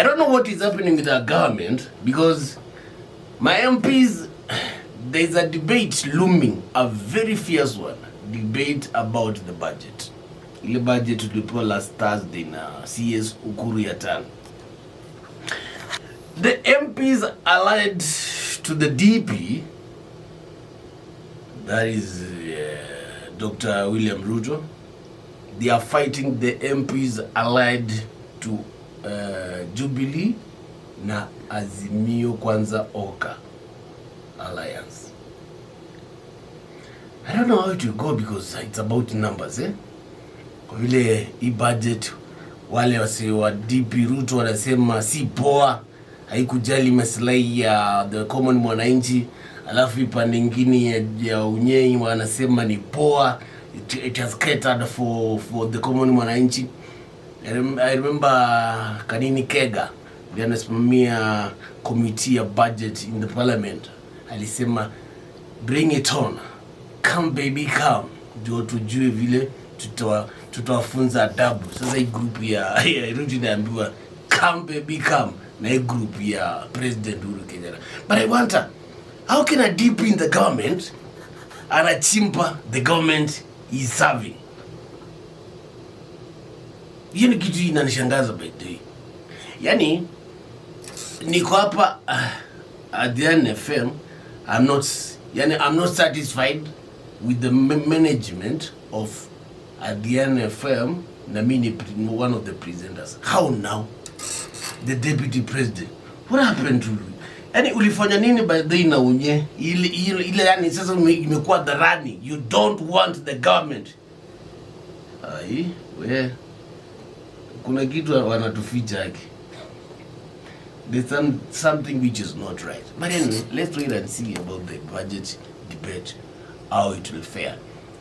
I don't know what is happening with our government, because my MPs, there's a debate looming, a very fierce one, debate about the budget. Ile budget tulipewa last Thursday na CS Ukuru Yatan. The MPs allied to the DP, that is Dr. William Ruto, they are fighting the MPs allied to Jubilee na Azimio Kwanza Oka alliance. I don't know how it will go, because it's about numbers, Kwa vile hii budget wale wasi wa DP Ruto wanasema si poa, haikujali maslahi ya the common mwananchi, alafu ipande nyingine ya Unyei wanasema ni poa, it has catered for the common mwananchi. I remember Kanini Kega ndiye anasimamia committee ya budget in the parliament, alisema bring it on, come baby come, ndio tujue vile tutawafunza adabu. Sasa hii group ya Ruto inaambiwa come baby come, na hii group ya President Uhuru Kenyatta. But I wonder, how can a DP in the government anachimpa the government is serving? Hiyo ni kitu inanishangaza by the way. Yani niko hapa Athiani FM, I'm not satisfied with the management of Athiani FM, na mimi ni one of the presenters. How now? The deputy president. What happened to you? Yani ulifanya nini by the way na unye? Ile yani sasa imekuwa dharani. You don't want the government. We kuna kitu wanatuficha haki. There's something which is not right. But anyway, let's wait and see about the budget debate, how it will fare.